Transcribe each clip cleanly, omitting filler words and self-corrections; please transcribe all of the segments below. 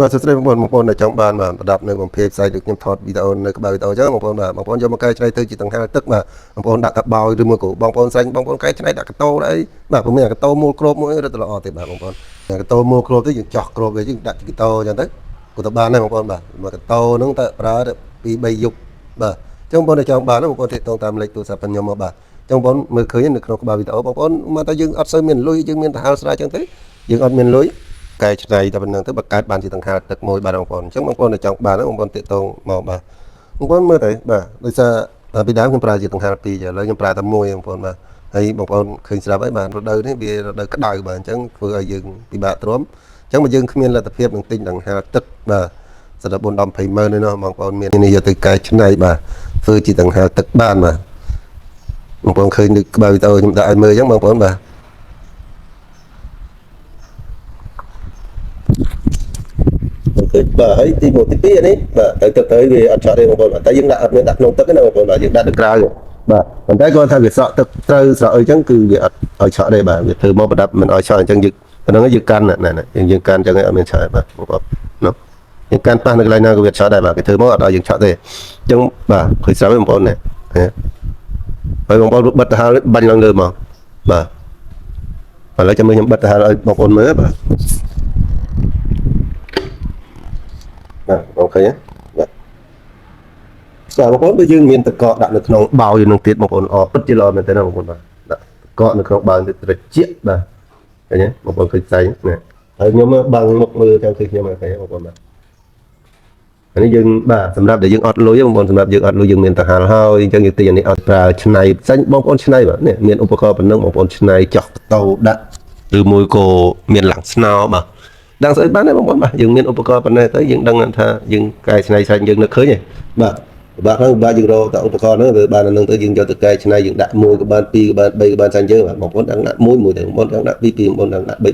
បាទសួស្តីបងប្អូនដែលចង់បានបាទប្រដាប់នៅបំពេផ្សាយដូចខ្ញុំថតវីដេអូនៅក្បាលវីដេអូអញ្ចឹងបងប្អូនយកមកកែច្នៃទៅជាដង្ហើរទឹកបាទបងប្អូនដាក់កាបោយឬមួយក៏បងប្អូនស្រាញ់បងប្អូនកែច្នៃដាក់កតោអីបាទព្រោះមានកតោមូលគ្របមួយរឹតតែល្អទេបាទបងប្អូនកតោមូលគ្របទៅយើងចោះគ្របវាយើងដាក់កតោអញ្ចឹងទៅក៏ទៅបានដែរបងប្អូនបាទមកកតោហ្នឹងតើប្រើពី3យប់បាទអញ្ចឹងបងប្អូនដែលចង់បានបងប្អូនទាក់ទងតាមលេខទូរស័ព្ទខ្ញុំមកបាទអញ្ចឹងបងប្អូនមើលឃើញនៅក្នុងក្បាលវីដេអូបងប្អូនមកតែយើងអត់សូវមានលុយយើងមានទៅហាលស្រែអញ្ចឹងទៅយើងអត់មានលុយកែច្នៃតែប៉ុណ្្នឹងទៅបង្កើតបានជាដង្ហើរទឹកមួយបាទបងប្អូនអញ្ចឹងបងប្អូនដែលចង់បានបងប្អូនទាក់ទងមកបាទបងប្អូនមើលទៅបាទដោយសារពីដើមខ្ញុំប្រើជាដង្ហើរពីរឥឡូវខ្ញុំប្រើតែមួយបងប្អូនបាទហើយបងប្អូនឃើញស្រាប់ហើយបាទរដូវនេះវារដូវក្តៅបាទអញ្ចឹងធ្វើឲ្យយើងពិបាកទ្រាំអញ្ចឹងបើយើងគ្មានលទ្ធភាពនឹងទិញដង្ហើរទឹកបាទសម្រាប់4 10 20ម៉ឺននេះបងប្អូនមាននេះយកទៅកែច្នៃបាទធ្វើជាដង្ហើរទឹកបានបាទបងប្អូនឃើញនៅក្បាលវីដេអូខ្ញុំដាក់ឲ្យមើលអញ្ចឹងបងប្អូនបាទបាទហើយទី1ទី2នេះបាទទៅទឹកទៅវាអត់ឆក់ទេបងប្អូនតែយើងដាក់អត់មានដាក់ក្នុងទឹកទេណាបងប្អូនបាទយើងដាក់ទៅក្រៅបាទប៉ុន្តែគាត់ថាវាសក់ទឹកត្រូវស្រក់អីចឹងគឺវាអត់ឲ្យឆក់ទេបាទវាធ្វើមកប្រដាប់មិនឲ្យឆក់អញ្ចឹងយើងប៉ុណ្្នឹងយើងកាន់ណែយើងកាន់អញ្ចឹងអត់មានឆក់ទេបាទបងប្អូននោះយើងកាន់ប៉ះនៅកន្លែងណាក៏វាឆក់ដែរបាទគេធ្វើមកអត់ឲ្យយើងឆក់ទេអញ្ចឹងបាទឃើញស្រាប់ទេបងប្អូនណែហើយបងប្អូនបិទទៅហើយបាញ់ឡើងលើមកបាទឥឡូវចាំមើលខ្ញុំបិទទៅហើយឲ្យបងប្អូនមើលបាទបាទអូខេបាទបងប្អូនបើយើងមានតកកដាក់នៅក្នុងបោយនឹងទៀតបងប្អូនអពិតជាល្អមែនទេណាបងប្អូនបាទដាក់តកកនៅក្នុងបោយទៅត្រជាក់បាទឃើញទេបងប្អូនឃើញផ្សេងណាហើយខ្ញុំបើមុខមើលចាំឃើញខ្ញុំអូខេបងប្អូនបាទនេះយើងបាទសម្រាប់ដែលយើងអត់លុយបងប្អូនសម្រាប់យើងអត់លុយយើងមានទៅហាលហើយអញ្ចឹងយើងទិញអានេះអត់ប្រើឆ្នៃផ្សេងបងប្អូនឆ្នៃបាទនេះមានឧបករណ៍ប៉ុណ្ណឹងបងប្អូនឆ្នៃចោះកតោដាក់ឬមួយក៏មានឡាំងស្នោបាទដឹងស្អីបានទេបងប្អូនបាទយើងមានឧបករណ៍ប៉ុណ្ណេះទៅយើងដឹងថាយើងកែច្នៃឆ្នៃយើងនឹកឃើញទេបាទហ្នឹងបាទយើងរកតែឧបករណ៍ហ្នឹងទៅបានហ្នឹងទៅយើងយកទៅកែច្នៃយើងដាក់1ក៏បាន2ក៏បាន3ក៏បានចាញ់យើងបាទបងប្អូនដឹងដាក់1ទៅបងប្អូនចង់ដាក់2 2បងប្អូនដឹងដាក់3 3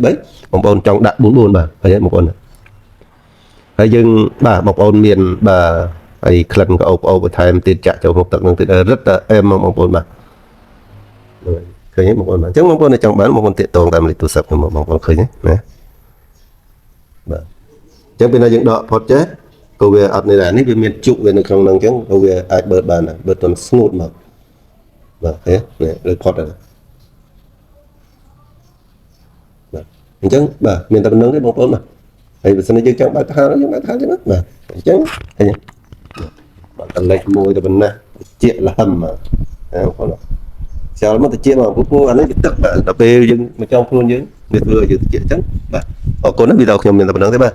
បងប្អូនចង់ដាក់4 4បាទឃើញទេបងប្អូនហើយយើងបាទបងប្អូនមានបាទហើយក្លិនក៏អូបបន្ថែមទៀតចាក់ចូលក្នុងទឹកហ្នឹងទៀតរឹតតែអែមបងប្អូនបាទឃើញទេបងប្អូនបាទអញ្ចឹងបងប្អូនចង់បានបងប្អូនតាក់ទងតាមលេខទូរស័ព្ទខ្ញុំបងប្អូនឃើញទេណាបាទអញ្ចឹងពេលណាយើងដកផុតចេះក៏វាអត់នេះដែរនេះវាមានជុកវានៅក្នុងហ្នឹងអញ្ចឹងក៏វាអាចបឺតបានដែរបឺតទៅស្ងួតមកបាទហេលើផុតដែរបាទអញ្ចឹងបាទមានតែប៉ុណ្្នឹងទេបងប្អូនបាទហើយបើសិនជាយើងចង់បើកថាយើងបើកថាទេបាទអញ្ចឹងឃើញបាទតលេខមួយទៅប៉ុណ្ណាជាលហឹមបាទបងប្អូនខ្យល់មកទៅជាមកពូអានេះវាទឹកបាទដល់ពេលយើងមកចង់ខ្លួនយើងវាធ្វើឲ្យយើងតិចអញ្ចឹងបាទអរគុណណាវីដេអូខ្ញុំមានតែប៉ុណ្្នឹងទេបាទ